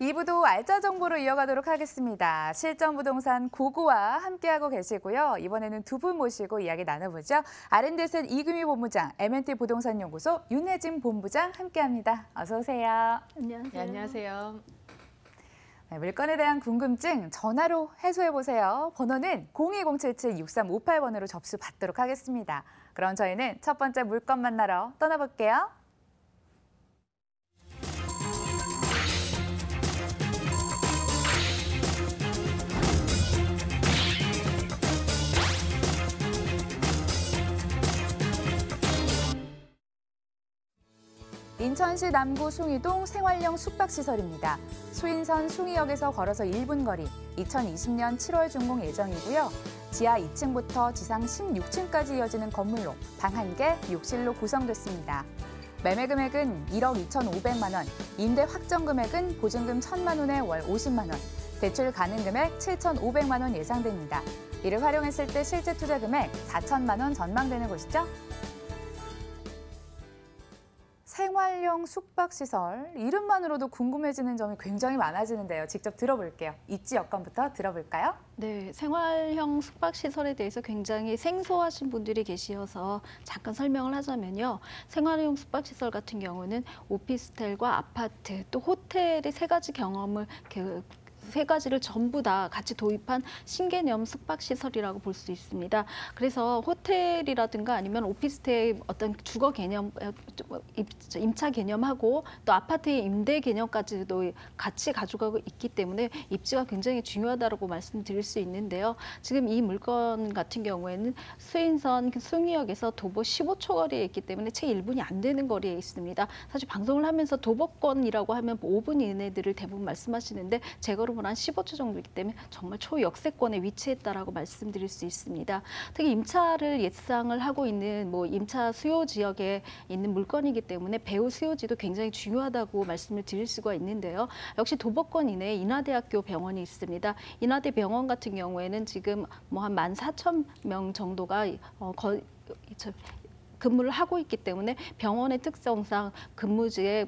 2부도 알짜 정보로 이어가도록 하겠습니다. 실전부동산 고고와 함께하고 계시고요. 이번에는 두 분 모시고 이야기 나눠보죠. R&D셋 이금희 본부장, M&T 부동산연구소 윤혜진 본부장 함께합니다. 어서 오세요. 안녕하세요. 네, 안녕하세요. 네, 물건에 대한 궁금증 전화로 해소해보세요. 번호는 02077-6358번으로 접수 받도록 하겠습니다. 그럼 저희는 첫 번째 물건 만나러 떠나볼게요. 인천시 남구 숭이동 생활형 숙박시설입니다. 수인선 숭이역에서 걸어서 1분 거리, 2020년 7월 준공 예정이고요. 지하 2층부터 지상 16층까지 이어지는 건물로 방 1개, 욕실로 구성됐습니다. 매매 금액은 1억 2,500만 원, 임대 확정 금액은 보증금 1,000만 원에 월 50만 원, 대출 가능 금액 7,500만 원 예상됩니다. 이를 활용했을 때 실제 투자 금액 4천만 원 전망되는 곳이죠. 생활형 숙박시설, 이름만으로도 궁금해지는 점이 굉장히 많아지는데요. 직접 들어볼게요. 입지 여건부터 들어볼까요? 네, 생활형 숙박시설에 대해서 굉장히 생소하신 분들이 계셔서 잠깐 설명을 하자면요. 생활형 숙박시설 같은 경우는 오피스텔과 아파트, 또 호텔의 세 가지 경험을 세 가지를 전부 다 같이 도입한 신개념 숙박시설이라고 볼 수 있습니다. 그래서 호텔이라든가 아니면 오피스텔의 어떤 주거 개념, 임차 개념하고 또 아파트의 임대 개념까지도 같이 가져가고 있기 때문에 입지가 굉장히 중요하다고 말씀드릴 수 있는데요. 지금 이 물건 같은 경우에는 수인선 숭이역에서 도보 15초 거리에 있기 때문에 채 1분이 안 되는 거리에 있습니다. 사실 방송을 하면서 도보권이라고 하면 5분 이내들을 대부분 말씀하시는데 제거로 한 15초 정도이기 때문에 정말 초역세권에 위치했다라고 말씀드릴 수 있습니다. 특히 임차를 예상을 하고 있는 임차 수요 지역에 있는 물건이기 때문에 배후 수요지도 굉장히 중요하다고 말씀을 드릴 수가 있는데요. 역시 도보권 이내에 인하대학교 병원이 있습니다. 인하대 병원 같은 경우에는 지금 한 14,000명 정도가 근무를 하고 있기 때문에 병원의 특성상 근무지에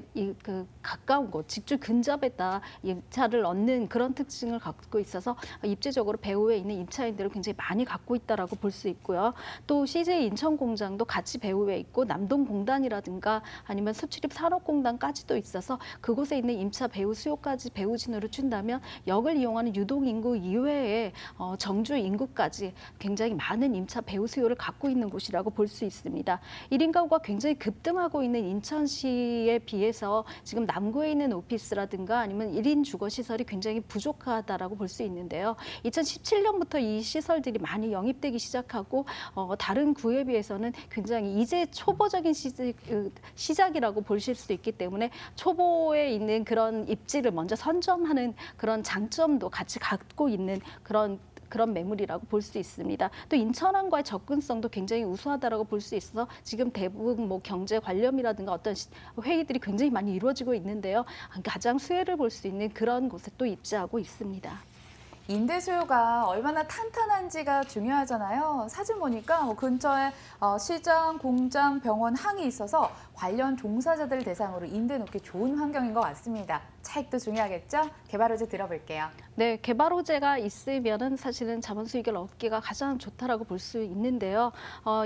가까운 곳, 직주 근접에다 임차를 얻는 그런 특징을 갖고 있어서 입지적으로 배후에 있는 임차인들을 굉장히 많이 갖고 있다라고 볼 수 있고요. 또 CJ 인천공장도 같이 배후에 있고 남동공단이라든가 아니면 수출입 산업공단까지도 있어서 그곳에 있는 임차 배후 수요까지 배후 진호를 준다면 역을 이용하는 유동인구 이외에 정주 인구까지 굉장히 많은 임차 배후 수요를 갖고 있는 곳이라고 볼 수 있습니다. 1인 가구가 굉장히 급등하고 있는 인천시에 비해서 지금 남구에 있는 오피스라든가 아니면 1인 주거시설이 굉장히 부족하다라고 볼 수 있는데요. 2017년부터 이 시설들이 많이 영입되기 시작하고 다른 구에 비해서는 굉장히 이제 초보적인 시작이라고 보실 수 있기 때문에 초보에 있는 그런 입지를 먼저 선점하는 그런 장점도 같이 갖고 있는 그런 매물이라고 볼 수 있습니다. 또 인천항과의 접근성도 굉장히 우수하다라고 볼 수 있어서 지금 대부분 경제 관련이라든가 어떤 회의들이 굉장히 많이 이루어지고 있는데요. 가장 수혜를 볼 수 있는 그런 곳에 또 입지하고 있습니다. 임대 수요가 얼마나 탄탄한지가 중요하잖아요. 사진 보니까 근처에 시장, 공장, 병원, 항이 있어서 관련 종사자들 대상으로 임대 놓기 좋은 환경인 것 같습니다. 차익도 중요하겠죠? 개발 호재 들어볼게요. 네, 개발 호재가 있으면은 사실은 자본 수익을 얻기가 가장 좋다라고 볼 수 있는데요.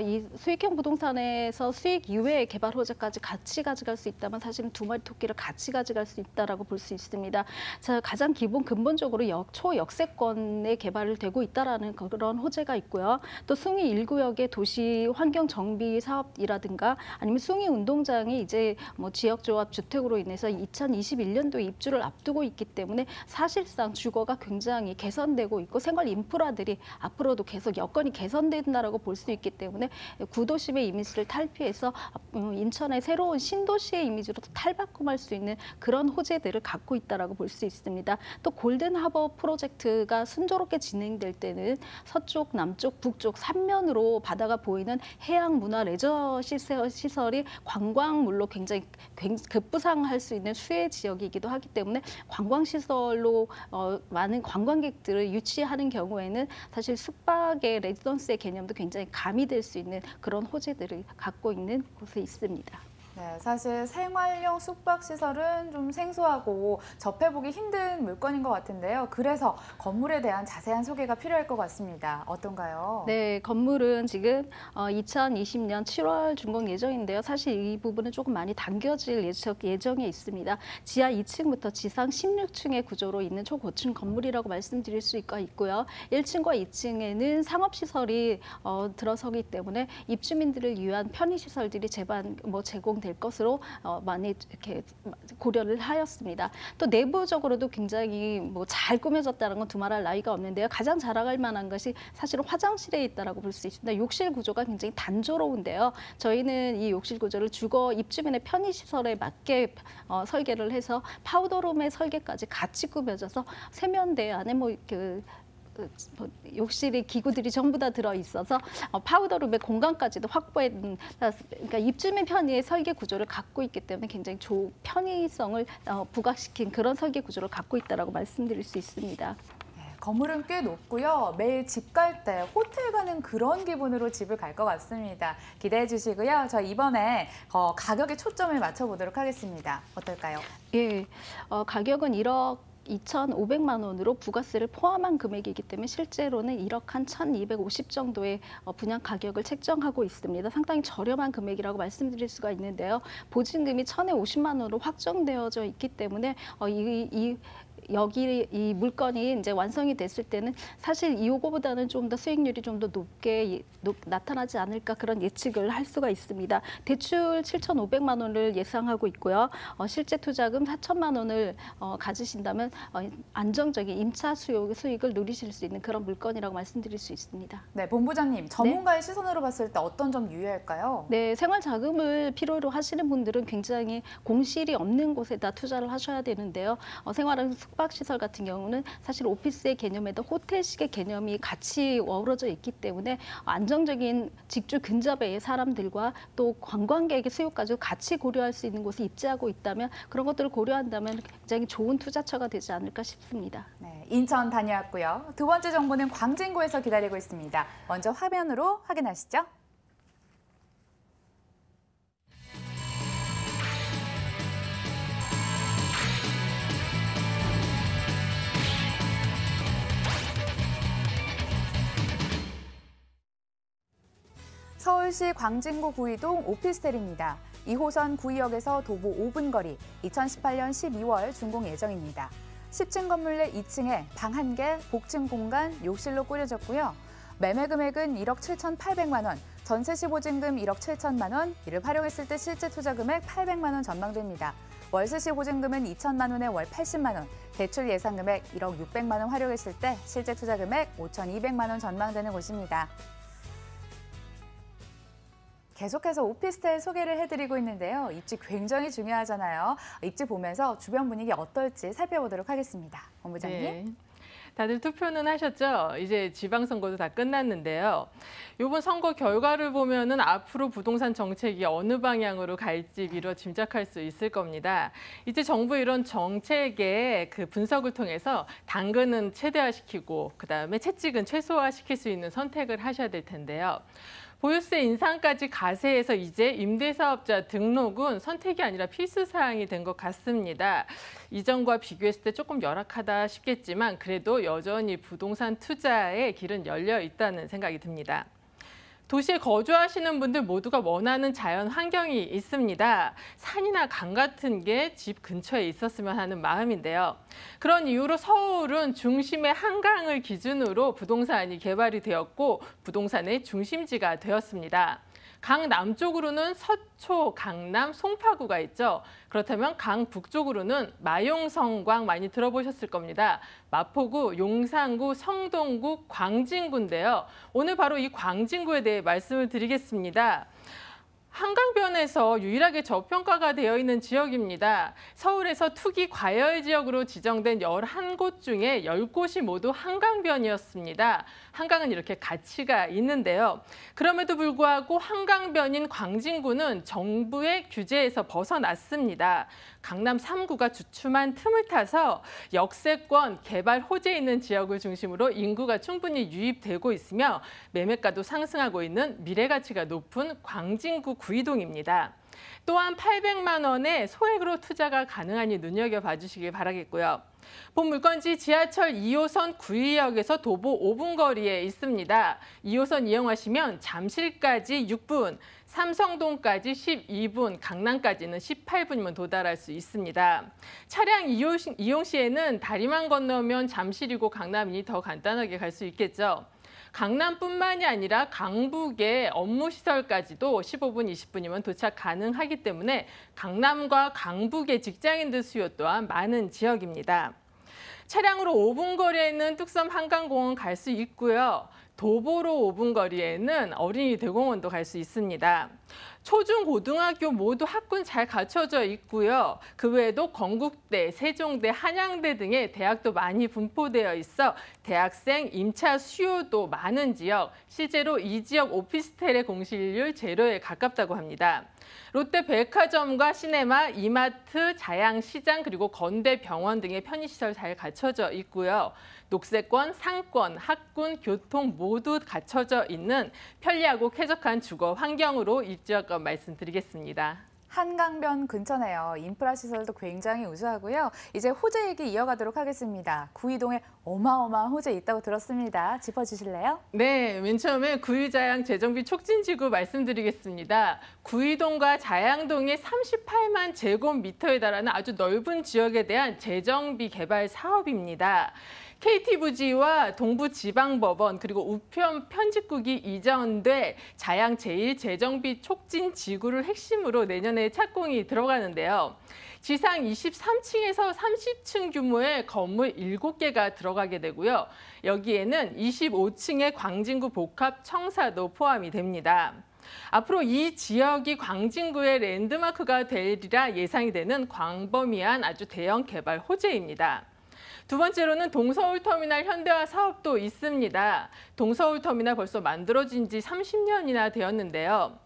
이 수익형 부동산에서 수익 이외의 개발 호재까지 같이 가져갈 수 있다면 사실은 두 마리 토끼를 같이 가져갈 수 있다라고 볼 수 있습니다. 자, 가장 근본적으로 초역세권에 개발을 되고 있다라는 그런 호재가 있고요. 또 숭이 1구역의 도시 환경 정비 사업이라든가 아니면 숭이 운동장이 이제 지역조합 주택으로 인해서 2021년도 입주를 앞두고 있기 때문에 사실상 주거가 굉장히 개선되고 있고 생활 인프라들이 앞으로도 계속 여건이 개선된다라고 볼 수 있기 때문에 구도심의 이미지를 탈피해서 인천의 새로운 신도시의 이미지로 탈바꿈할 수 있는 그런 호재들을 갖고 있다라고 볼 수 있습니다. 또 골든하버 프로젝트가 순조롭게 진행될 때는 서쪽, 남쪽, 북쪽 3면으로 바다가 보이는 해양 문화 레저 시설이 관광물로 굉장히 급부상할 수 있는 수혜 지역이기도 하기 때문에 관광시설로 많은 관광객들을 유치하는 경우에는 사실 숙박의 레지던스의 개념도 굉장히 가미될 수 있는 그런 호재들을 갖고 있는 곳에 있습니다. 네, 사실 생활용 숙박시설은 좀 생소하고 접해보기 힘든 물건인 것 같은데요. 그래서 건물에 대한 자세한 소개가 필요할 것 같습니다. 어떤가요? 네, 건물은 지금 2020년 7월 준공 예정인데요. 사실 이 부분은 조금 많이 당겨질 예정에 있습니다. 지하 2층부터 지상 16층의 구조로 있는 초고층 건물이라고 말씀드릴 수 있고요. 1층과 2층에는 상업시설이 들어서기 때문에 입주민들을 위한 편의시설들이 제공될 것으로 많이 이렇게 고려를 하였습니다. 또 내부적으로도 굉장히 잘 꾸며졌다는 건 두말할 나위가 없는데요. 가장 자랑할 만한 것이 사실은 화장실에 있다라고 볼 수 있습니다. 욕실 구조가 굉장히 단조로운데요. 저희는 이 욕실 구조를 주거 입주민의 편의시설에 맞게 설계를 해서 파우더룸의 설계까지 같이 꾸며져서 세면대 안에 욕실의 기구들이 전부 다 들어 있어서 파우더룸의 공간까지도 그러니까 입주민 편의의 설계 구조를 갖고 있기 때문에 굉장히 편의성을 부각시킨 그런 설계 구조를 갖고 있다라고 말씀드릴 수 있습니다. 건물은 꽤 높고요. 매일 집 갈 때 호텔 가는 그런 기분으로 집을 갈 것 같습니다. 기대해 주시고요. 저 이번에 가격에 초점을 맞춰보도록 하겠습니다. 어떨까요? 예, 가격은 1억 2,500만 원으로 부가세를 포함한 금액이기 때문에 실제로는 1억 한 1,250 정도의 분양 가격을 책정하고 있습니다. 상당히 저렴한 금액이라고 말씀드릴 수가 있는데요. 보증금이 1,050만 원으로 확정되어져 있기 때문에 여기 이 물건이 이제 완성이 됐을 때는 사실 이거보다는 좀 더 수익률이 좀 더 높게 나타나지 않을까 그런 예측을 할 수가 있습니다. 대출 7,500만 원을 예상하고 있고요. 실제 투자금 4천만 원을 가지신다면 안정적인 임차 수익을 누리실 수 있는 그런 물건이라고 말씀드릴 수 있습니다. 네, 본부장님, 전문가의 시선으로 봤을 때 어떤 점 유의할까요? 네, 생활 자금을 필요로 하시는 분들은 굉장히 공실이 없는 곳에다 투자를 하셔야 되는데요. 생활은 숙박시설 같은 경우는 사실 오피스의 개념에도 호텔식의 개념이 같이 어우러져 있기 때문에 안정적인 직주 근접의 사람들과 또 관광객의 수요까지 같이 고려할 수 있는 곳에 입지하고 있다면 그런 것들을 고려한다면 굉장히 좋은 투자처가 되지 않을까 싶습니다. 네, 인천 다녀왔고요. 두 번째 정보는 광진구에서 기다리고 있습니다. 먼저 화면으로 확인하시죠. 서울시 광진구 구이동 오피스텔입니다. 2호선 구이역에서 도보 5분 거리, 2018년 12월 준공 예정입니다. 10층 건물 내 2층에 방 1개, 복층 공간, 욕실로 꾸려졌고요. 매매 금액은 1억 7,800만 원, 전세 시 보증금 1억 7천만 원, 이를 활용했을 때 실제 투자 금액 800만 원 전망됩니다. 월세 시 보증금은 2천만 원에 월 80만 원, 대출 예상 금액 1억 600만 원 활용했을 때 실제 투자 금액 5,200만 원 전망되는 곳입니다. 계속해서 오피스텔 소개를 해드리고 있는데요. 입지 굉장히 중요하잖아요. 입지 보면서 주변 분위기 어떨지 살펴보도록 하겠습니다. 본부장님. 네. 다들 투표는 하셨죠? 이제 지방선거도 다 끝났는데요. 이번 선거 결과를 보면은 앞으로 부동산 정책이 어느 방향으로 갈지 미뤄 짐작할 수 있을 겁니다. 이제 정부 이런 정책의 그 분석을 통해서 당근은 최대화시키고 그다음에 채찍은 최소화시킬 수 있는 선택을 하셔야 될 텐데요. 보유세 인상까지 가세해서 이제 임대사업자 등록은 선택이 아니라 필수 사항이 된 것 같습니다. 이전과 비교했을 때 조금 열악하다 싶겠지만 그래도 여전히 부동산 투자의 길은 열려 있다는 생각이 듭니다. 도시에 거주하시는 분들 모두가 원하는 자연 환경이 있습니다. 산이나 강 같은 게 집 근처에 있었으면 하는 마음인데요. 그런 이유로 서울은 중심의 한강을 기준으로 부동산이 개발이 되었고 부동산의 중심지가 되었습니다. 강 남쪽으로는 서초, 강남, 송파구가 있죠. 그렇다면 강 북쪽으로는 마용성광 많이 들어보셨을 겁니다. 마포구, 용산구, 성동구, 광진구인데요. 오늘 바로 이 광진구에 대해 말씀을 드리겠습니다. 한강변에서 유일하게 저평가가 되어 있는 지역입니다. 서울에서 투기 과열 지역으로 지정된 11곳 중에 10곳이 모두 한강변이었습니다. 한강은 이렇게 가치가 있는데요. 그럼에도 불구하고 한강변인 광진구는 정부의 규제에서 벗어났습니다. 강남 3구가 주춤한 틈을 타서 역세권, 개발 호재에 있는 지역을 중심으로 인구가 충분히 유입되고 있으며 매매가도 상승하고 있는 미래가치가 높은 광진구 구이동입니다. 또한 800만 원의 소액으로 투자가 가능하니 눈여겨봐 주시길 바라겠고요. 본 물건지 지하철 2호선 구의역에서 도보 5분 거리에 있습니다. 2호선 이용하시면 잠실까지 6분, 삼성동까지 12분, 강남까지는 18분이면 도달할 수 있습니다. 차량 이용 시에는 다리만 건너면 잠실이고 강남이니 더 간단하게 갈 수 있겠죠. 강남뿐만이 아니라 강북의 업무시설까지도 15분, 20분이면 도착 가능하기 때문에 강남과 강북의 직장인들 수요 또한 많은 지역입니다. 차량으로 5분 거리에는 뚝섬 한강공원 갈 수 있고요. 도보로 5분 거리에는 어린이 대공원도 갈 수 있습니다. 초중 고등학교 모두 학군 잘 갖춰져 있고요. 그 외에도 건국대, 세종대, 한양대 등의 대학도 많이 분포되어 있어 대학생 임차 수요도 많은 지역, 실제로 이 지역 오피스텔의 공실률 제로에 가깝다고 합니다. 롯데 백화점과 시네마, 이마트, 자양시장 그리고 건대병원 등의 편의시설 잘 갖춰져 있고요. 녹색권, 상권, 학군, 교통 모두 갖춰져 있는 편리하고 쾌적한 주거 환경으로 입주할 것 말씀드리겠습니다. 한강변 근처네요. 인프라 시설도 굉장히 우수하고요. 이제 호재 얘기 이어가도록 하겠습니다. 구이동에 어마어마한 호재 있다고 들었습니다. 짚어주실래요? 네, 맨 처음에 구의자양 재정비 촉진지구 말씀드리겠습니다. 구이동과 자양동의 38만 제곱미터에 달하는 아주 넓은 지역에 대한 재정비 개발 사업입니다. KT부지와 동부지방법원 그리고 우편 편집국이 이전돼 자양 제1재정비 촉진지구를 핵심으로 내년에 착공이 들어가는데요. 지상 23층에서 30층 규모의 건물 7개가 들어가게 되고요. 여기에는 25층의 광진구 복합 청사도 포함이 됩니다. 앞으로 이 지역이 광진구의 랜드마크가 되리라 예상이 되는 광범위한 아주 대형 개발 호재입니다. 두 번째로는 동서울터미널 현대화 사업도 있습니다. 동서울터미널 벌써 만들어진 지 30년이나 되었는데요.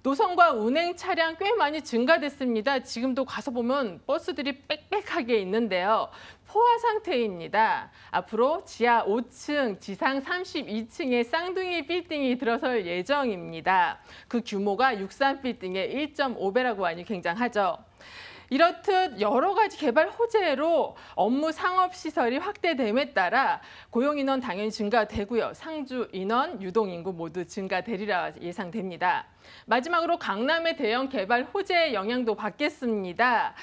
노선과 운행 차량 꽤 많이 증가됐습니다. 지금도 가서 보면 버스들이 빽빽하게 있는데요. 포화 상태입니다. 앞으로 지하 5층, 지상 32층의 쌍둥이 빌딩이 들어설 예정입니다. 그 규모가 63빌딩의 1.5배라고 하니 굉장하죠. 이렇듯 여러 가지 개발 호재로 업무 상업 시설이 확대됨에 따라 고용 인원 당연히 증가되고요. 상주 인원, 유동 인구 모두 증가되리라 예상됩니다. 마지막으로 강남의 대형 개발 호재의 영향도 받겠습니다.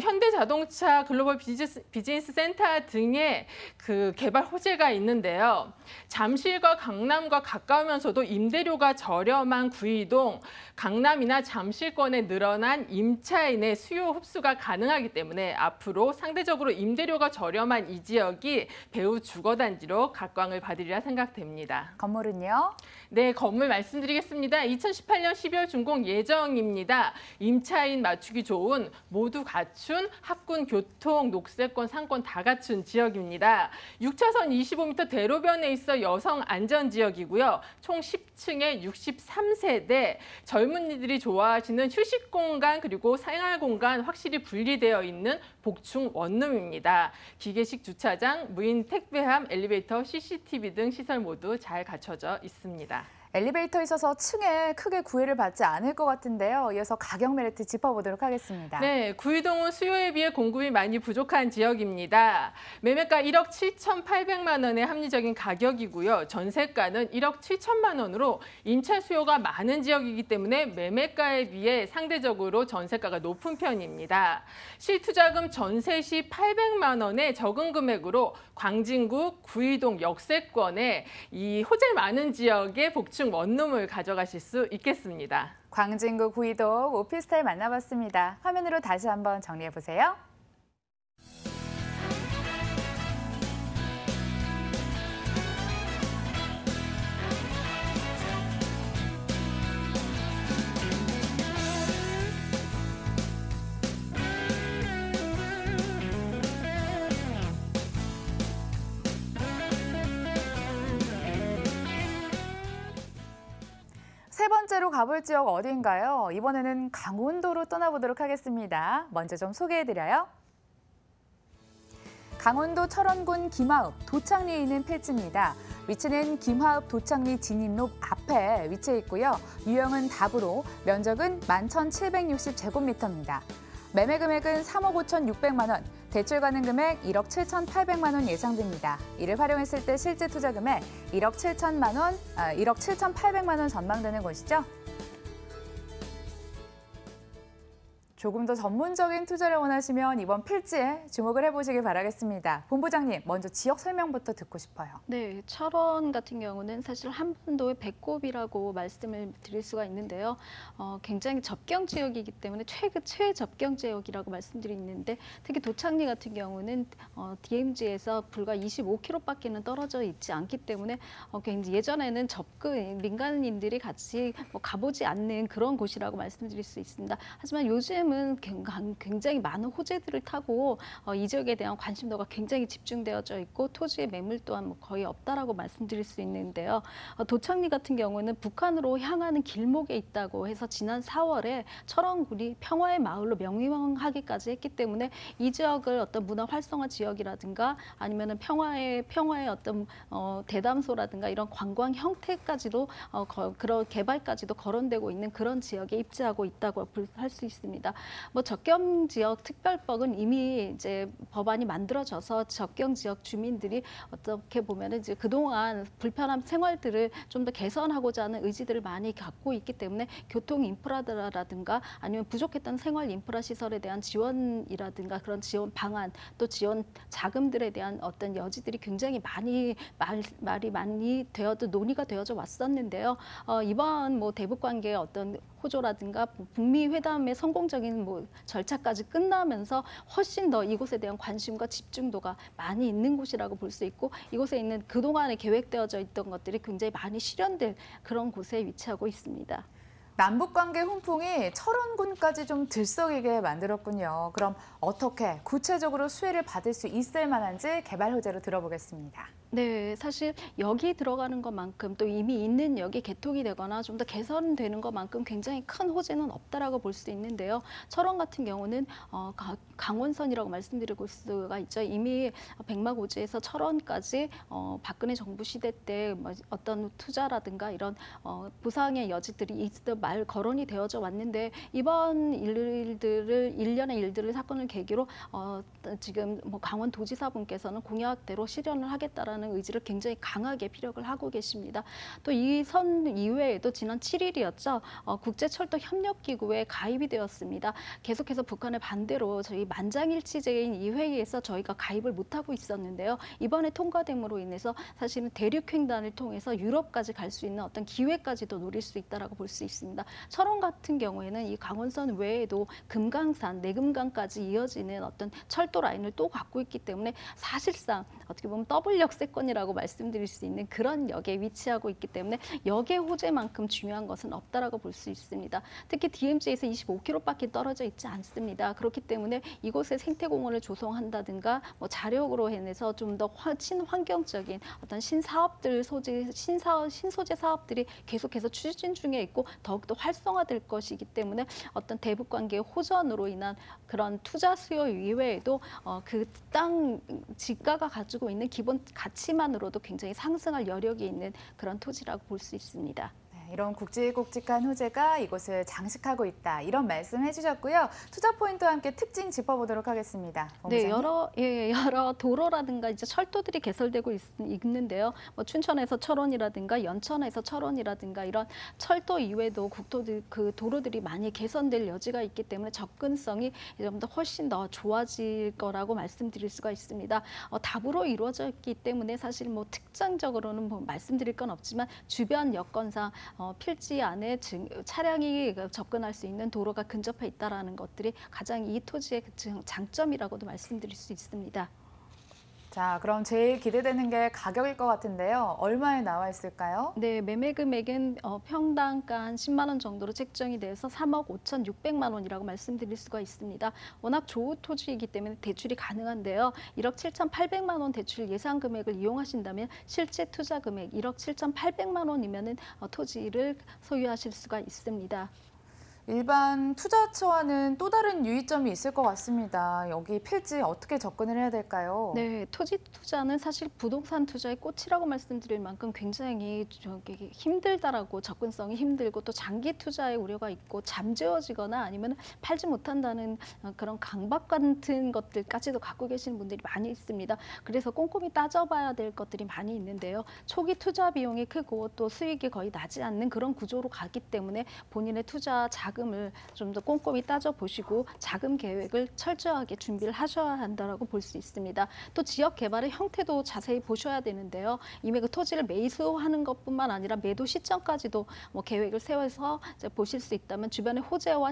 현대자동차 글로벌 비즈니스 센터 등의 그 개발 호재가 있는데요. 잠실과 강남과 가까우면서도 임대료가 저렴한 구이동, 강남이나 잠실권에 늘어난 임차인의 수요 흡수가 가능하기 때문에 앞으로 상대적으로 임대료가 저렴한 이 지역이 배후 주거단지로 각광을 받으리라 생각됩니다. 건물은요? 네, 건물 말씀드리겠습니다. 2018년 12월 준공 예정입니다. 임차인 맞추기 좋은 모두 갖춘 학군, 교통, 녹색권, 상권 다 갖춘 지역입니다. 6차선 25m 대로변에 있어 여성 안전 지역이고요. 총 10층에 63세대, 젊은이들이 좋아하시는 휴식 공간 그리고 생활 공간 확실히 분리되어 있는 복층 원룸입니다. 기계식 주차장, 무인 택배함, 엘리베이터, CCTV 등 시설 모두 잘 갖춰져 있습니다. 엘리베이터 있어서 층에 크게 구애를 받지 않을 것 같은데요. 이어서 가격 메리트 짚어보도록 하겠습니다. 네, 구이동은 수요에 비해 공급이 많이 부족한 지역입니다. 매매가 1억 7,800만 원의 합리적인 가격이고요. 전세가는 1억 7천만 원으로 임차 수요가 많은 지역이기 때문에 매매가에 비해 상대적으로 전세가가 높은 편입니다. 실투자금 전세 시 800만 원의 적은 금액으로 광진구 구이동 역세권에 이 호재 많은 지역의 복층 원룸을 가져가실 수 있겠습니다. 광진구 구이동 오피스텔 만나봤습니다. 화면으로 다시 한번 정리해보세요. 세 번째로 가볼 지역 어디인가요? 이번에는 강원도로 떠나보도록 하겠습니다. 먼저 좀 소개해드려요. 강원도 철원군 김하읍 도창리에 있는 필지입니다. 위치는 김하읍 도창리 진입로 앞에 위치해 있고요. 유형은 답으로 면적은 11,760제곱미터입니다. 매매 금액은 3억 5,600만 원, 대출 가능 금액 1억 7,800만 원 예상됩니다. 이를 활용했을 때 실제 투자 금액 1억 7,800만 원 전망되는 곳이죠. 조금 더 전문적인 투자를 원하시면 이번 필지에 주목을 해보시길 바라겠습니다. 본부장님, 먼저 지역 설명부터 듣고 싶어요. 네, 철원 같은 경우는 사실 한반도의 배꼽이라고 말씀을 드릴 수가 있는데요. 굉장히 접경 지역이기 때문에 최접경 지역이라고 말씀드리는데 특히 도창리 같은 경우는 DMZ에서 불과 25km밖에는 떨어져 있지 않기 때문에 굉장히 예전에는 민간인들이 같이 가보지 않는 그런 곳이라고 말씀드릴 수 있습니다. 하지만 요즘은 굉장히 많은 호재들을 타고 이 지역에 대한 관심도가 굉장히 집중되어져 있고 토지의 매물 또한 거의 없다라고 말씀드릴 수 있는데요. 도창리 같은 경우는 북한으로 향하는 길목에 있다고 해서 지난 4월에 철원군이 평화의 마을로 명명하기까지 했기 때문에 이 지역을 어떤 문화 활성화 지역이라든가 아니면은 평화의 어떤 대담소라든가 이런 관광 형태까지도 그런 개발까지도 거론되고 있는 그런 지역에 입지하고 있다고 할 수 있습니다. 접경 지역 특별법은 이미 이제 법안이 만들어져서 접경 지역 주민들이 어떻게 보면은 이제 그동안 불편한 생활들을 좀 더 개선하고자 하는 의지들을 많이 갖고 있기 때문에 교통 인프라라든가 아니면 부족했던 생활 인프라 시설에 대한 지원이라든가 그런 지원 방안 또 지원 자금들에 대한 어떤 여지들이 굉장히 말이 많이 논의가 되어져 왔었는데요. 이번 대북 관계의 어떤 호조라든가 북미 회담의 성공적인 절차까지 끝나면서 훨씬 더 이곳에 대한 관심과 집중도가 많이 있는 곳이라고 볼 수 있고 이곳에 있는 그동안에 계획되어져 있던 것들이 굉장히 많이 실현될 그런 곳에 위치하고 있습니다. 남북관계 훈풍이 철원군까지 좀 들썩이게 만들었군요. 그럼 어떻게 구체적으로 수혜를 받을 수 있을 만한지 개발 호재로 들어보겠습니다. 네, 사실 여기 들어가는 것만큼 또 이미 있는 역이 개통이 되거나 좀 더 개선되는 것만큼 굉장히 큰 호재는 없다라고 볼 수 있는데요. 철원 같은 경우는 강원선이라고 말씀드리고 수가 있죠. 이미 백마고지에서 철원까지 박근혜 정부 시대 때 어떤 투자라든가 이런 부상의 여지들이 거론이 되어져 왔는데 이번 일련의 일들을 사건을 계기로 지금 강원도지사분께서는 공약대로 실현을 하겠다라는 의지를 굉장히 강하게 피력을 하고 계십니다. 또 이 선 이외에도 지난 7일이었죠. 국제철도협력기구에 가입이 되었습니다. 계속해서 북한의 반대로 저희 만장일치제인 이 회의에서 저희가 가입을 못하고 있었는데요. 이번에 통과됨으로 인해서 사실은 대륙횡단을 통해서 유럽까지 갈 수 있는 어떤 기회까지도 노릴 수 있다라고 볼 수 있습니다. 철원 같은 경우에는 이 강원선 외에도 금강산, 내금강까지 이어지는 어떤 철도 라인을 또 갖고 있기 때문에 사실상 어떻게 보면 더블 역세권이라고 말씀드릴 수 있는 그런 역에 위치하고 있기 때문에 역의 호재만큼 중요한 것은 없다라고 볼 수 있습니다. 특히 DMZ에서 25km밖에 떨어져 있지 않습니다. 그렇기 때문에 이곳에 생태공원을 조성한다든가 자력으로 해내서 좀 더 친환경적인 어떤 신소재 사업들이 계속해서 추진 중에 있고 더욱더 활성화될 것이기 때문에 어떤 대북 관계의 호전으로 인한 그런 투자 수요 이외에도 그 땅 지가가 가지고 있는 기본 가치만으로도 굉장히 상승할 여력이 있는 그런 토지라고 볼 수 있습니다. 이런 굵직굵직한 호재가 이곳을 장식하고 있다. 이런 말씀 해주셨고요. 투자 포인트와 함께 특징 짚어보도록 하겠습니다. 네, 여러 도로라든가 이제 철도들이 개설되고 있는데요. 춘천에서 철원이라든가 연천에서 철원이라든가 이런 철도 이외에도 도로들이 많이 개선될 여지가 있기 때문에 접근성이 좀 더 훨씬 더 좋아질 거라고 말씀드릴 수가 있습니다. 답으로 이루어져 있기 때문에 사실 특정적으로는 말씀드릴 건 없지만 주변 여건상 필지 안에 차량이 접근할 수 있는 도로가 근접해 있다는 것들이 가장 이 토지의 장점이라고도 말씀드릴 수 있습니다. 자, 그럼 제일 기대되는 게 가격일 것 같은데요. 얼마에 나와 있을까요? 네, 매매 금액은 평당가 한 10만 원 정도로 책정이 돼서 3억 5,600만 원이라고 말씀드릴 수가 있습니다. 워낙 좋은 토지이기 때문에 대출이 가능한데요. 1억 7,800만 원 대출 예상 금액을 이용하신다면 실제 투자 금액 1억 7,800만 원이면은 토지를 소유하실 수가 있습니다. 일반 투자처와는 또 다른 유의점이 있을 것 같습니다. 여기 필지 어떻게 접근을 해야 될까요? 네, 토지 투자는 사실 부동산 투자의 꽃이라고 말씀드릴 만큼 굉장히 힘들다라고 접근성이 힘들고 또 장기 투자의 우려가 있고 잠재워지거나 아니면 팔지 못한다는 그런 강박 같은 것들까지도 갖고 계시는 분들이 많이 있습니다. 그래서 꼼꼼히 따져봐야 될 것들이 많이 있는데요. 초기 투자 비용이 크고 또 수익이 거의 나지 않는 그런 구조로 가기 때문에 본인의 투자 자금을 좀 더 꼼꼼히 따져보시고 자금 계획을 철저하게 준비를 하셔야 한다라고 볼 수 있습니다. 또 지역 개발의 형태도 자세히 보셔야 되는데요. 이미 그 토지를 매수하는 것뿐만 아니라 매도 시점까지도 계획을 세워서 이제 보실 수 있다면 주변의 호재와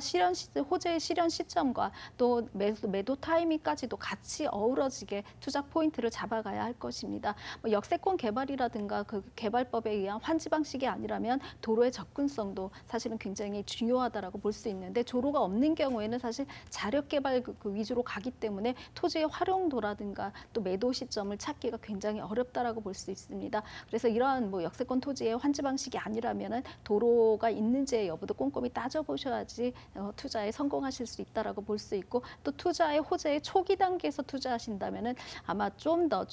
호재의 실현 시점과 또 매도 타이밍까지도 같이 어우러지게 투자 포인트를 잡아가야 할 것입니다. 역세권 개발이라든가 그 개발법에 의한 환지 방식이 아니라면 도로의 접근성도 사실은 굉장히 중요하다라고 볼 수 있는데 도로가 없는 경우에는 사실 자력 개발 위주로 가기 때문에 토지의 활용도라든가 또 매도 시점을 찾기가 굉장히 어렵다라고 볼 수 있습니다. 그래서 이러한 역세권 토지의 환지 방식이 아니라면은 도로가 있는지의 여부도 꼼꼼히 따져보셔야지 투자에 성공하실 수 있다라고 볼 수 있고 또 투자의 호재의 초기 단계에서 투자하신다면은 아마 좀 더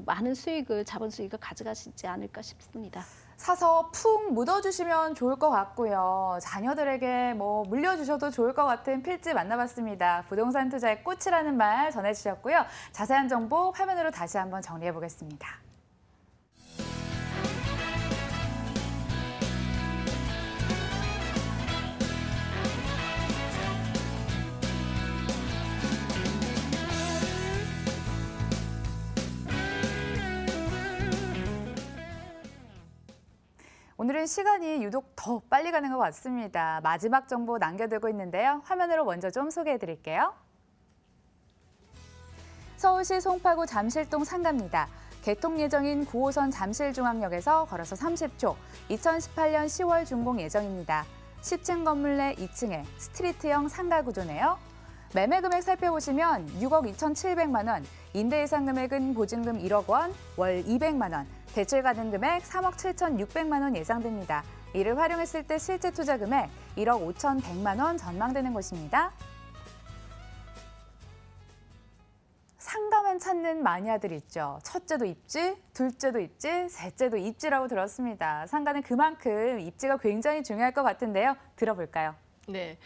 많은 수익을 자본 수익을 가져가시지 않을까 싶습니다. 사서 푹 묻어주시면 좋을 것 같고요. 자녀들에게 물려주셔도 좋을 것 같은 필지 만나봤습니다. 부동산 투자의 꽃이라는 말 전해주셨고요. 자세한 정보 화면으로 다시 한번 정리해 보겠습니다. 오늘은 시간이 유독 더 빨리 가는 것 같습니다. 마지막 정보 남겨두고 있는데요. 화면으로 먼저 좀 소개해드릴게요. 서울시 송파구 잠실동 상가입니다. 개통 예정인 9호선 잠실중앙역에서 걸어서 30초, 2018년 10월 준공 예정입니다. 10층 건물 내 2층에 스트리트형 상가 구조네요. 매매 금액 살펴보시면 6억 2,700만 원, 임대 예상 금액은 보증금 1억 원, 월 200만 원, 대출 가능 금액 3억 7,600만 원 예상됩니다. 이를 활용했을 때 실제 투자 금액 1억 5,100만 원 전망되는 곳입니다. 상가만 찾는 마니아들 있죠. 첫째도 입지, 둘째도 입지, 셋째도 입지라고 들었습니다. 상가는 그만큼 입지가 굉장히 중요할 것 같은데요. 들어볼까요? 네,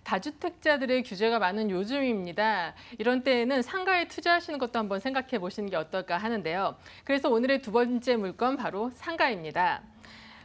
다주택자들의 규제가 많은 요즘입니다. 이런 때에는 상가에 투자하시는 것도 한번 생각해 보시는 게 어떨까 하는데요. 그래서 오늘의 두 번째 물건 바로 상가입니다.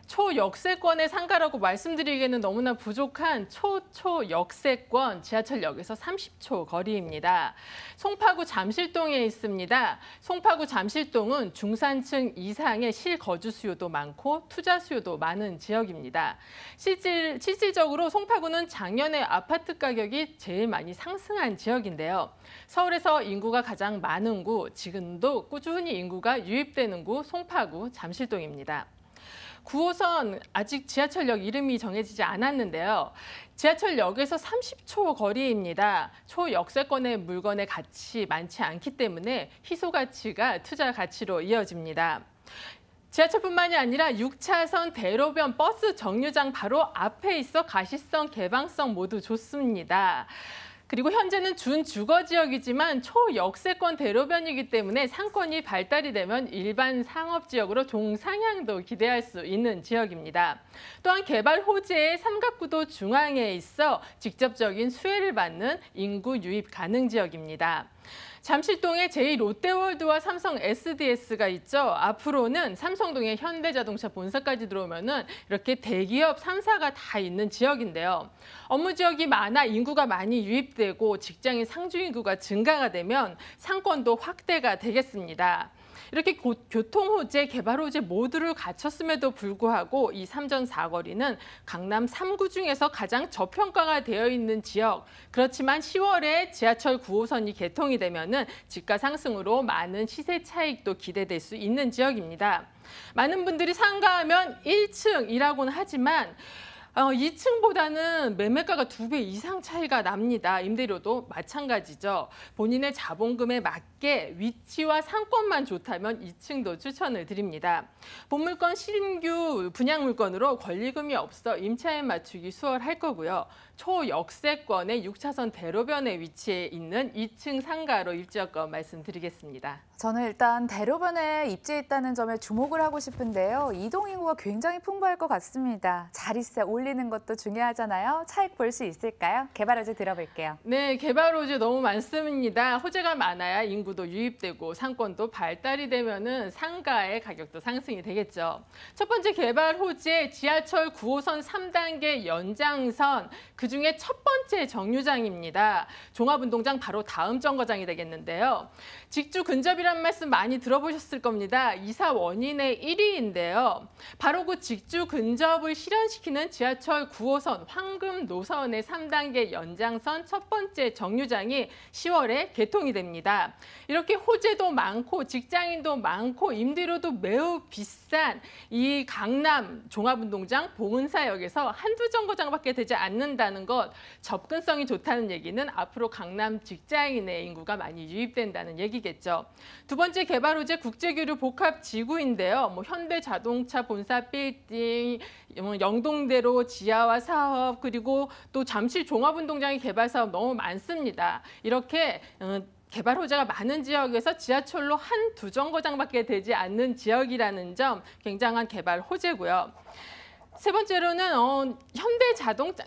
초역세권의 상가라고 말씀드리기에는 너무나 부족한 초역세권 지하철역에서 30초 거리입니다. 송파구 잠실동에 있습니다. 송파구 잠실동은 중산층 이상의 실거주 수요도 많고 투자 수요도 많은 지역입니다. 실질적으로 송파구는 작년에 아파트 가격이 제일 많이 상승한 지역인데요. 서울에서 인구가 가장 많은 구, 지금도 꾸준히 인구가 유입되는 구 송파구 잠실동입니다. 9호선 아직 지하철역 이름이 정해지지 않았는데요. 지하철역에서 30초 거리입니다. 초역세권의 물건의 가치 많지 않기 때문에 희소 가치가 투자 가치로 이어집니다. 지하철뿐만이 아니라 6차선 대로변 버스 정류장 바로 앞에 있어 가시성, 개방성 모두 좋습니다. 그리고 현재는 준주거 지역이지만 초역세권 대로변이기 때문에 상권이 발달이 되면 일반 상업지역으로 동상향도 기대할 수 있는 지역입니다. 또한 개발 호재의 삼각구도 중앙에 있어 직접적인 수혜를 받는 인구 유입 가능 지역입니다. 잠실동에 제2롯데월드와 삼성 SDS가 있죠. 앞으로는 삼성동에 현대자동차 본사까지 들어오면은 이렇게 대기업 3사가 다 있는 지역인데요. 업무 지역이 많아 인구가 많이 유입되고 직장인 상주 인구가 증가가 되면 상권도 확대가 되겠습니다. 이렇게 교통 호재, 개발 호재 모두를 갖췄음에도 불구하고 이 삼전 사거리는 강남 3구 중에서 가장 저평가가 되어 있는 지역. 그렇지만 10월에 지하철 9호선이 개통이 되면은 집가 상승으로 많은 시세 차익도 기대될 수 있는 지역입니다. 많은 분들이 상가하면 1층이라고는 하지만 2층보다는 매매가가 2배 이상 차이가 납니다. 임대료도 마찬가지죠. 본인의 자본금에 맞게 위치와 상권만 좋다면 2층도 추천을 드립니다. 본물건 신규 분양 물건으로 권리금이 없어 임차인 맞추기 수월할 거고요. 초역세권의 6차선 대로변에 위치해 있는 2층 상가로 입지여건 말씀드리겠습니다. 저는 일단 대로변에 입지했다는 점에 주목을 하고 싶은데요. 이동 인구가 굉장히 풍부할 것 같습니다. 자릿세 올리는 것도 중요하잖아요. 차익 볼 수 있을까요? 개발 호재 들어볼게요. 네, 개발 호재 너무 많습니다. 호재가 많아야 인구도 유입되고 상권도 발달이 되면은 상가의 가격도 상승이 되겠죠. 첫 번째 개발 호재 지하철 9호선 3단계 연장선 그중에 첫 번째 정류장입니다. 종합운동장 바로 다음 정거장이 되겠는데요. 직주 근접이란 말씀 많이 들어보셨을 겁니다. 이사 원인의 1위인데요. 바로 그 직주 근접을 실현시키는 지하철 9호선 황금 노선의 3단계 연장선 첫 번째 정류장이 10월에 개통이 됩니다. 이렇게 호재도 많고 직장인도 많고 임대료도 매우 비싼 이 강남 종합운동장 봉은사역에서 한두 정거장밖에 되지 않는다는 것, 접근성이 좋다는 얘기는 앞으로 강남 직장인의 인구가 많이 유입된다는 얘기겠죠. 두 번째 개발 호재 국제교류 복합 지구인데요. 현대자동차 본사 빌딩, 영동대로 지하화 사업, 그리고 또 잠실 종합운동장의 개발 사업 너무 많습니다. 이렇게 개발 호재가 많은 지역에서 지하철로 한두 정거장밖에 되지 않는 지역이라는 점 굉장한 개발 호재고요. 세 번째로는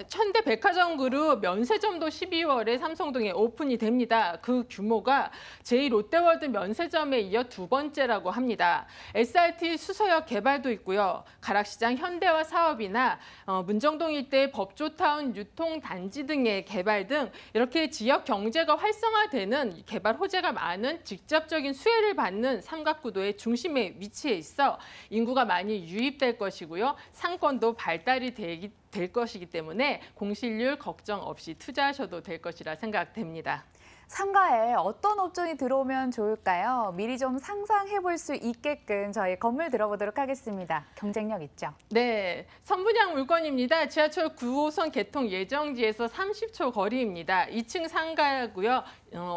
현대백화점 그룹 면세점도 12월에 삼성동에 오픈이 됩니다. 그 규모가 제2롯데월드 면세점에 이어 두 번째라고 합니다. SRT 수서역 개발도 있고요. 가락시장 현대화 사업이나 문정동 일대 법조타운 유통단지 등의 개발 등 이렇게 지역 경제가 활성화되는 개발 호재가 많은 직접적인 수혜를 받는 삼각구도의 중심에 위치해 있어 인구가 많이 유입될 것이고요. 상권도 발달이 될 것이기 때문에 공실률 걱정 없이 투자하셔도 될 것이라 생각됩니다. 상가에 어떤 업종이 들어오면 좋을까요? 미리 좀 상상해 볼 수 있게끔 저희 건물 들어보도록 하겠습니다. 경쟁력 있죠? 네, 선분양 물건입니다. 지하철 9호선 개통 예정지에서 30초 거리입니다. 2층 상가고요.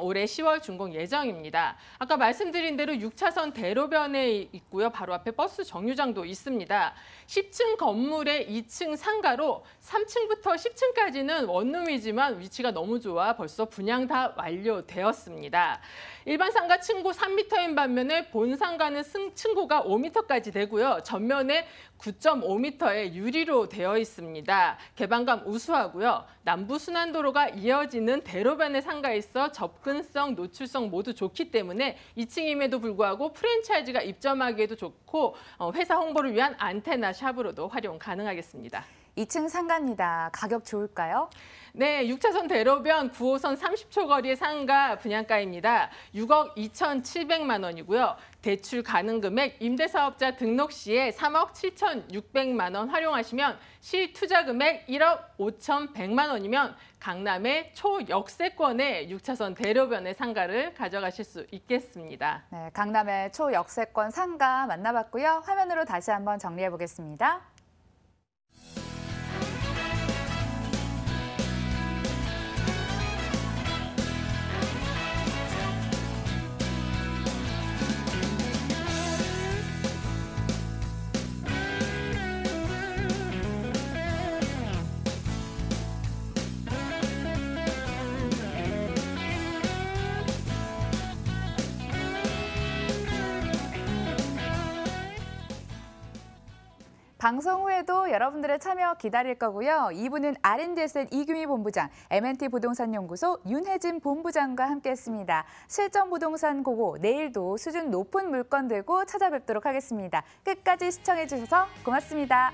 올해 10월 준공 예정입니다. 아까 말씀드린 대로 6차선 대로변에 있고요. 바로 앞에 버스 정류장도 있습니다. 10층 건물의 2층 상가로 3층부터 10층까지는 원룸이지만 위치가 너무 좋아 벌써 분양 다 완료되었습니다. 일반 상가 층고 3m인 반면에 본 상가는 층고가 5m까지 되고요. 전면에 9.5m의 유리로 되어 있습니다. 개방감 우수하고요. 남부 순환도로가 이어지는 대로변의 상가에 있어 접근성, 노출성 모두 좋기 때문에 2층임에도 불구하고 프랜차이즈가 입점하기에도 좋고 회사 홍보를 위한 안테나 샵으로도 활용 가능하겠습니다. 2층 상가입니다. 가격 좋을까요? 네, 6차선 대로변 9호선 30초 거리의 상가 분양가입니다. 6억 2,700만 원이고요. 대출 가능 금액 임대사업자 등록 시에 3억 7,600만 원 활용하시면 실투자 금액 1억 5,100만 원이면 강남의 초역세권의 6차선 대로변의 상가를 가져가실 수 있겠습니다. 네, 강남의 초역세권 상가 만나봤고요. 화면으로 다시 한번 정리해 보겠습니다. 방송 후에도 여러분들의 참여 기다릴 거고요. 2부는 R&DSN 이규미 본부장, M&T 부동산연구소 윤혜진 본부장과 함께했습니다. 실전 부동산 고고, 내일도 수준 높은 물건 들고 찾아뵙도록 하겠습니다. 끝까지 시청해 주셔서 고맙습니다.